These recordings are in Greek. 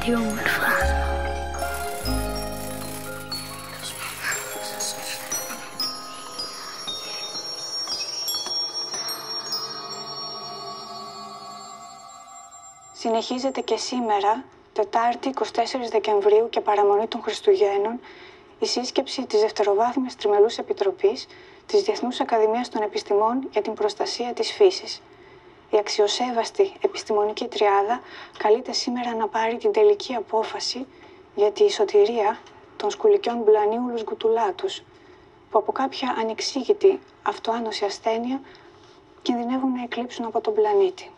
Τι όμορφα. Συνεχίζεται και σήμερα, Τετάρτη 24 Δεκεμβρίου και παραμονή των Χριστουγέννων, η σύσκεψη της Δευτεροβάθμιας Τριμελούς Επιτροπής της Διεθνούς Ακαδημίας των Επιστημών για την Προστασία της Φύσης. Η αξιοσέβαστη επιστημονική τριάδα καλείται σήμερα να πάρει την τελική απόφαση για τη σωτηρία των σκουλικιών μπλανίου λουσγκουτουλάτους, που από κάποια ανεξήγητη αυτοάνωση ασθένεια κινδυνεύουν να εκλείψουν από τον πλανήτη.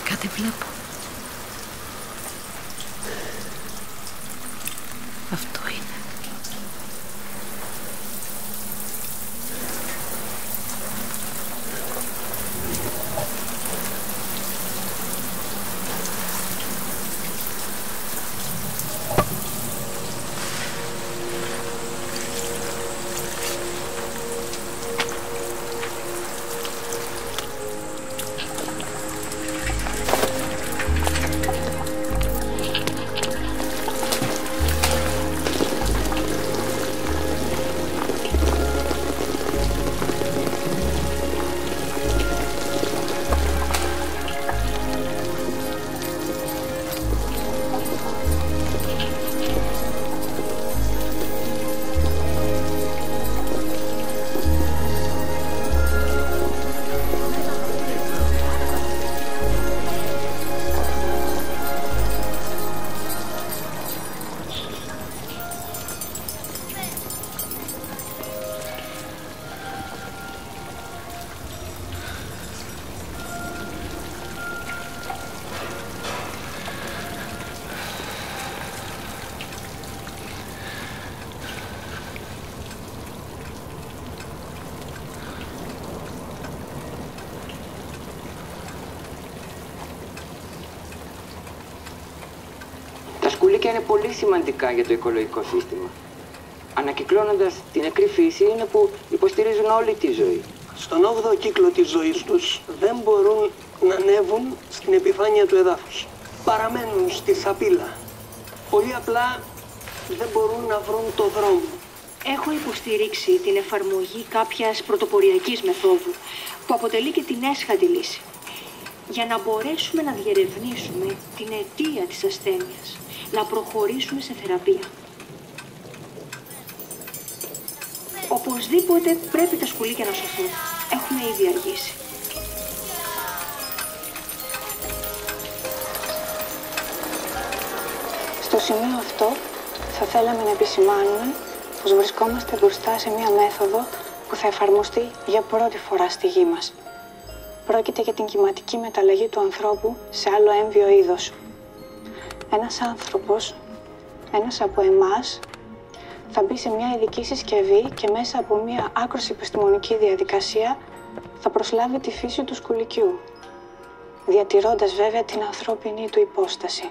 Κάτι βλέπω. Αυτό είναι. Τα σκουλίκια είναι πολύ σημαντικά για το οικολογικό σύστημα. Ανακυκλώνοντας την νεκρή φύση είναι που υποστηρίζουν όλη τη ζωή. Στον 8ο κύκλο της ζωής τους δεν μπορούν να ανέβουν στην επιφάνεια του εδάφους. Παραμένουν στη σαπίλα. Πολύ απλά δεν μπορούν να βρουν το δρόμο. Έχω υποστηρίξει την εφαρμογή κάποιας πρωτοποριακής μεθόδου που αποτελεί και την έσχατη λύση για να μπορέσουμε να διερευνήσουμε την αιτία της ασθένειας, να προχωρήσουμε σε θεραπεία. Οπωσδήποτε πρέπει τα σκουλίκια να σωθούν. Έχουμε ήδη αργήσει. Στο σημείο αυτό θα θέλαμε να επισημάνουμε πως βρισκόμαστε μπροστά σε μία μέθοδο που θα εφαρμοστεί για πρώτη φορά στη γη μας. Πρόκειται για την κυματική μεταλλαγή του ανθρώπου σε άλλο έμβιο είδος. Ένας άνθρωπος, ένας από εμάς, θα μπει σε μια ειδική συσκευή και μέσα από μια άκρως επιστημονική διαδικασία θα προσλάβει τη φύση του σκουλικιού, διατηρώντας βέβαια την ανθρώπινη του υπόσταση.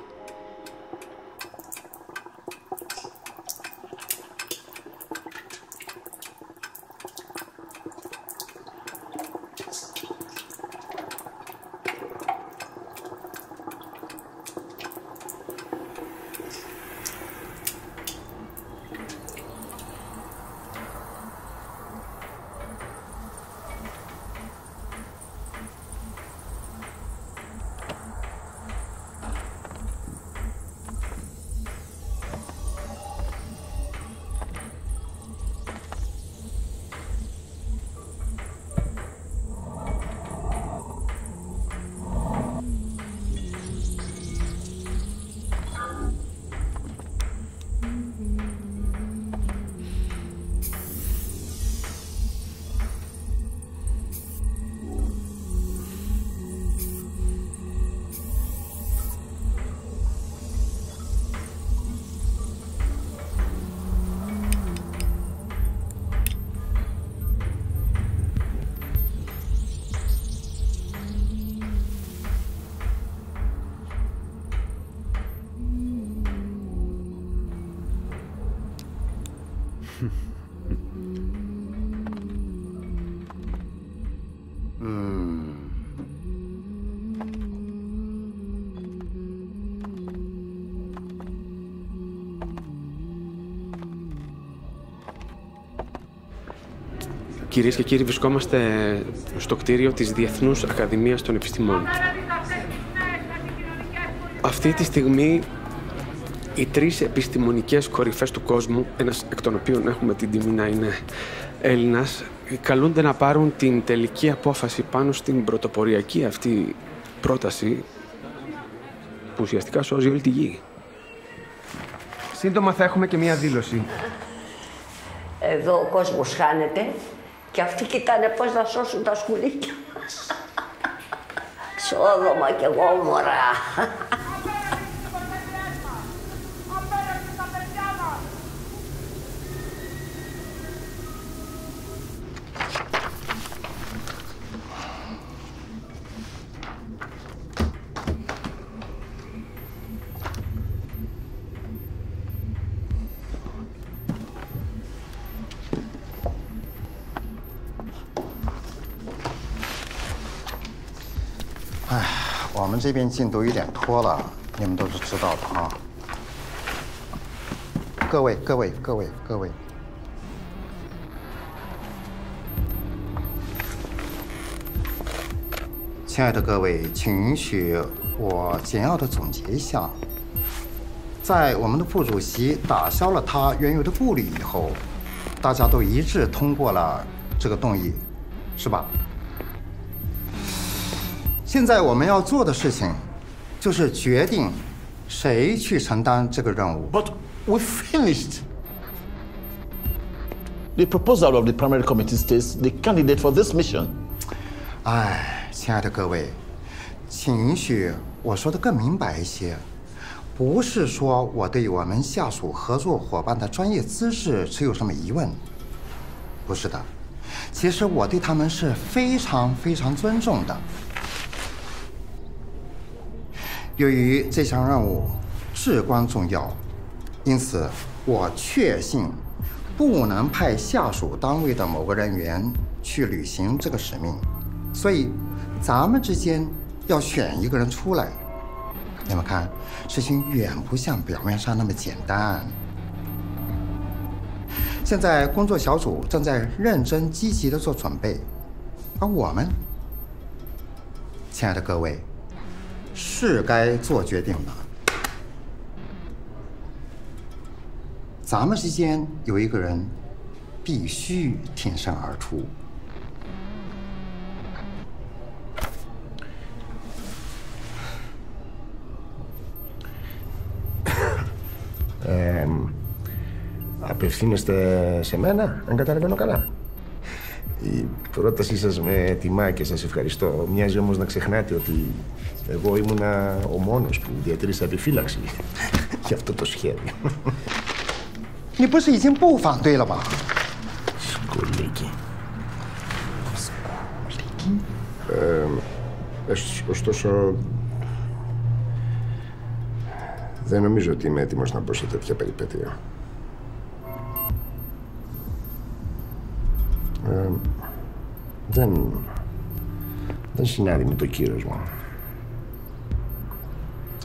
Κυρίες και κύριοι, βρισκόμαστε στο κτίριο της Διεθνούς Ακαδημίας των Επιστημών. Αυτή τη στιγμή οι τρεις επιστημονικές κορυφές του κόσμου, ένας εκ των οποίων έχουμε την τιμή να είναι Έλληνας, καλούνται να πάρουν την τελική απόφαση πάνω στην πρωτοποριακή αυτή πρόταση που ουσιαστικά σώζει όλη τη γη. Σύντομα θα έχουμε και μία δήλωση. Εδώ ο κόσμος χάνεται και αυτοί κοιτάνε πώς να σώσουν τα σκουλίκια. Σόδομα και Γόμορα.我们这边进度有点拖了，你们都是知道的啊。各位，亲爱的各位，请允许我简要的总结一下。在我们的副主席打消了他原有的顾虑以后，大家都一致通过了这个动议，是吧？现在我们要做的事情，就是决定谁去承担这个任务。But we finished. The proposal of the primary committee states the candidate for this mission. 哎，亲爱的各位，请允许我说的更明白一些。不是说我对我们下属合作伙伴的专业资质持有什么疑问，不是的。其实我对他们是非常尊重的。由于这项任务至关重要，因此我确信不能派下属单位的某个人员去履行这个使命，所以咱们之间要选一个人出来。你们看，事情远不像表面上那么简单。现在工作小组正在认真积极地做准备，而我们，亲爱的各位，是该做决定了。咱们之间有一个人必须挺身而出。Απευθύνεστε σε μένα, αν καταλαβαίνω καλά. Η πρότασή σας με τιμά και σας ευχαριστώ. Μοιάζει όμως να ξεχνάτε ότι εγώ ήμουνα ο μόνος που διατήρησα επιφύλαξη για αυτό το σχέδιο. 你不是已经不反对了吗？ Σκουλίκι. Ωστόσο, δεν νομίζω ότι είμαι έτοιμος να μπω σε τέτοια περιπέτεια. Δεν συνάδει με το κύρος μου.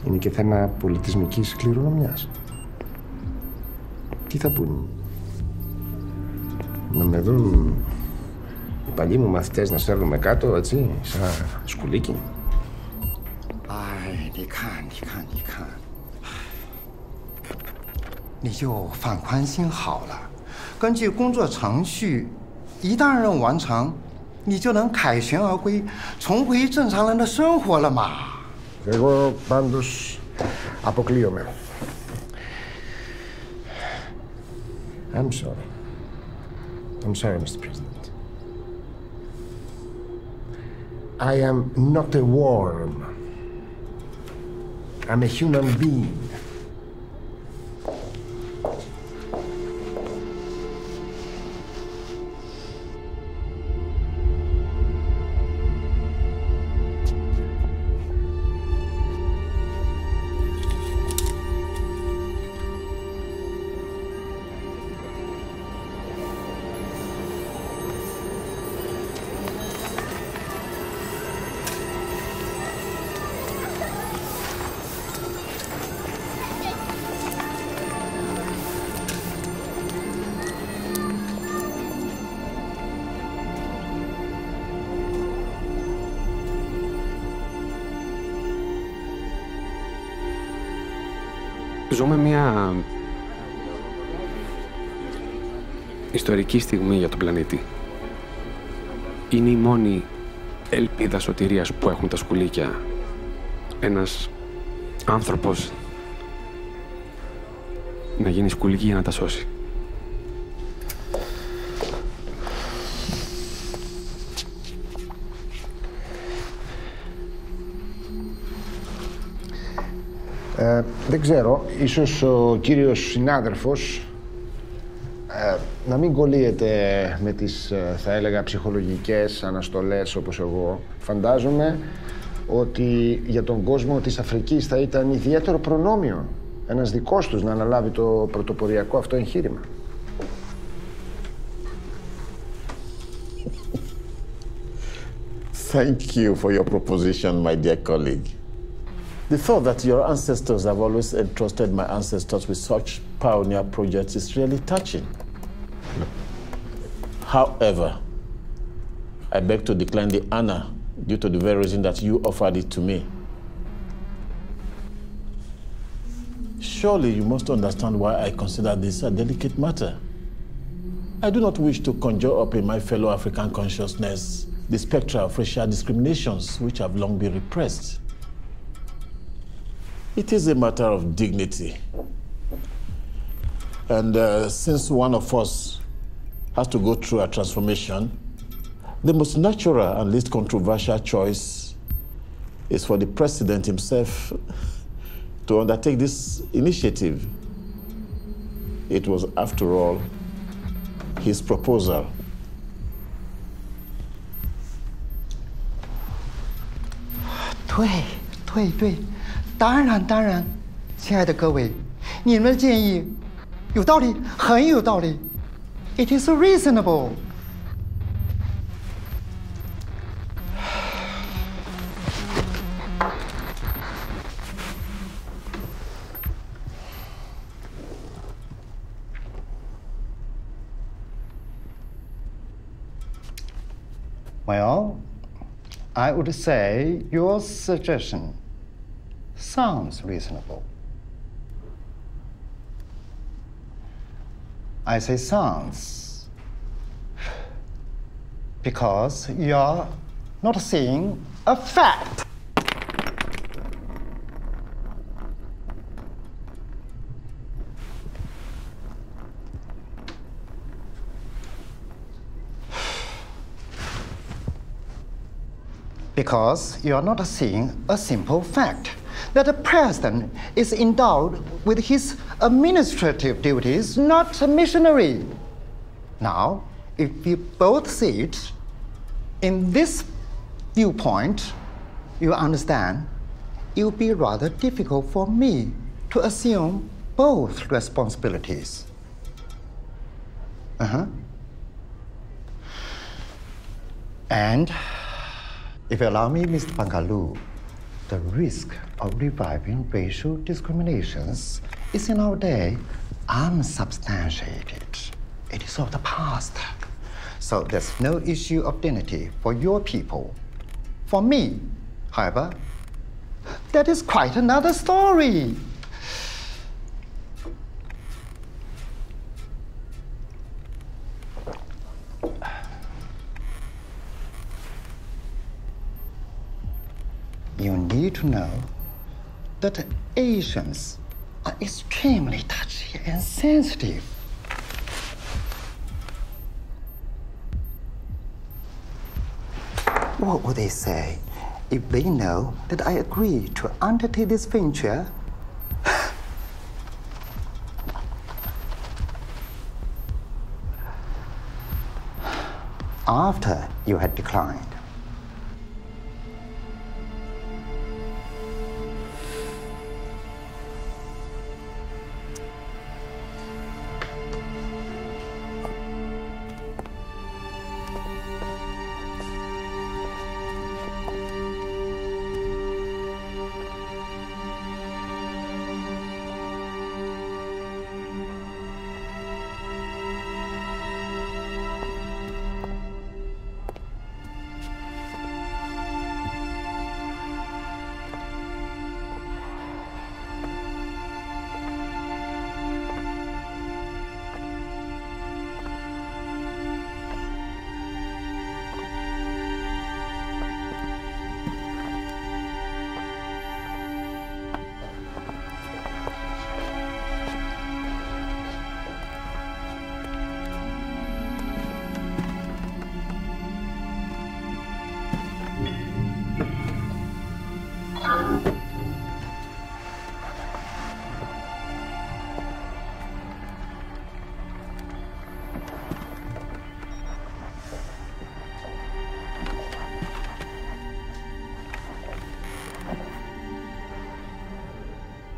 Είναι και θέμα πολιτισμικής κληρονομιάς. Τι θα πούν? Να με δουν οι παλιοί μου μαθητές να σέρνουμε κάτω, έτσι, σαν σκουλίκι. 哎，你看，你就放宽心好了。根据工作程序，一旦任务完成，你就能凯旋而归，重回正常人的生活了嘛。Εγώ πάντως αποκλείομαι. I'm sorry, Mr. President. I am not a worm. I'm a human being. Ζούμε μια ιστορική στιγμή για τον πλανήτη. Είναι η μόνη ελπίδα σωτηρίας που έχουν τα σκουλίκια. Ένας άνθρωπος να γίνει σκουλίκι για να τα σώσει. Δεν ξέρω, ίσως ο κύριος συνάδελφος να μην κολλείεται με τις, θα έλεγα, ψυχολογικές αναστολές όπως εγώ. Φαντάζομαι ότι για τον κόσμο της Αφρικής θα ήταν ιδιαίτερο προνόμιο ένας δικός τους να αναλάβει το πρωτοποριακό αυτό εγχείρημα. Thank you for your proposition, my dear colleague. The thought that your ancestors have always entrusted my ancestors with such pioneer projects is really touching. However, I beg to decline the honor due to the very reason that you offered it to me. Surely you must understand why I consider this a delicate matter. I do not wish to conjure up in my fellow African consciousness the spectra of racial discriminations which have long been repressed. It is a matter of dignity. And since one of us has to go through a transformation, the most natural and least controversial choice is for the president himself to undertake this initiative. It was, after all, his proposal. 对，当然，亲爱的各位，你们的建议有道理，很有道理。It is reasonable. Well, I would say your suggestion sounds reasonable. I say sounds because you're not seeing a fact. Because you are not seeing a simple fact that the president is endowed with his administrative duties, not a missionary. Now, if we both see it in this viewpoint, you understand it would be rather difficult for me to assume both responsibilities. And if you allow me, Mr. Bangaloo, the risk of reviving racial discriminations is in our day unsubstantiated. It is of the past. So there's no issue of dignity for your people. For me, however, that is quite another story. You need to know that Asians are extremely touchy and sensitive. What would they say if they know that I agree to undertake this venture? After you had declined.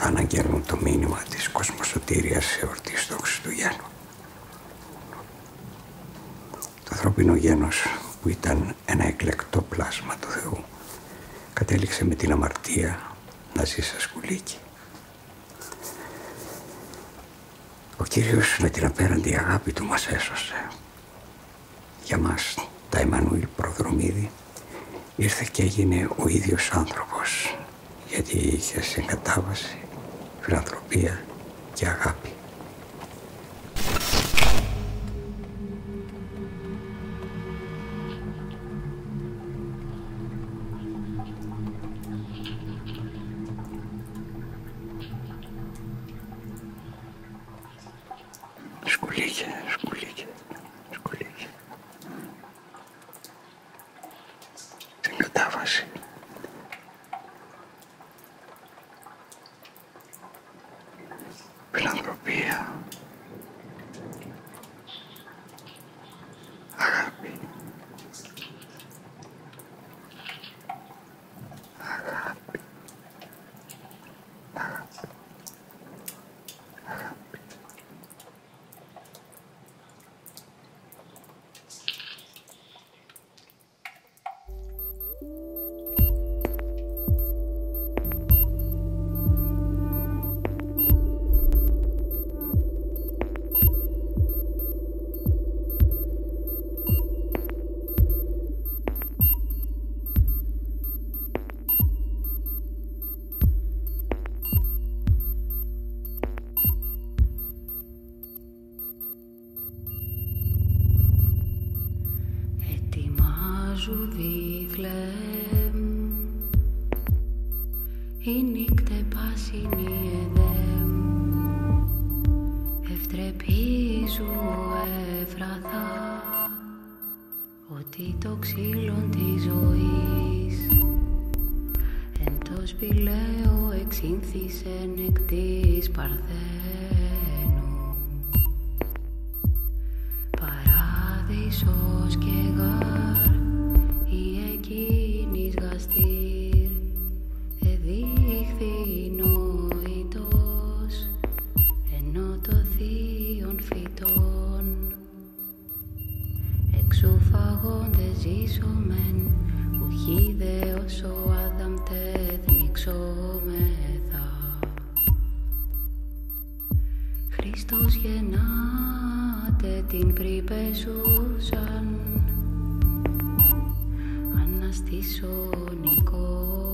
θα αναγγέλνουν το μήνυμα της κοσμοσωτήριας εορτής του Χριστουγέννου. Το ανθρώπινο γένος, που ήταν ένα εκλεκτό πλάσμα του Θεού, κατέληξε με την αμαρτία να ζει σε σκουλίκι. Ο Κύριος με την απέραντη αγάπη του μας έσωσε. Για μας, τα Εμμανουήλ Προδρομίδη, ήρθε και έγινε ο ίδιος άνθρωπος, γιατί είχε συγκατάβαση, φιλανθρωπία και αγάπη. Σκουλίκια, σκουλίκια, σκουλίκια. Συγκατάβαση. Φιλανθρωπία. Αγάπη. Αγάπη. Αγάπη. Αγάπη. Ετοιμάζου δίχλεμ, η νύκτε πάσινη εδέμ, ευτρεπίζου εύραθα, ότι το ξύλον της ζωής εν το σπηλαίο εξήνθησεν εκ της Παρθένου. Παράδεισος και γάρ η εκείνης γαστήρ εδείχθη νόητος ενώ το θείον φυτών εξουφαγόντες ζήσομεν ουχή δε όσο Άδαμ τεθνιξόμεθα. Χριστός γεννάται την πρίπεσουσαν αναστησονικό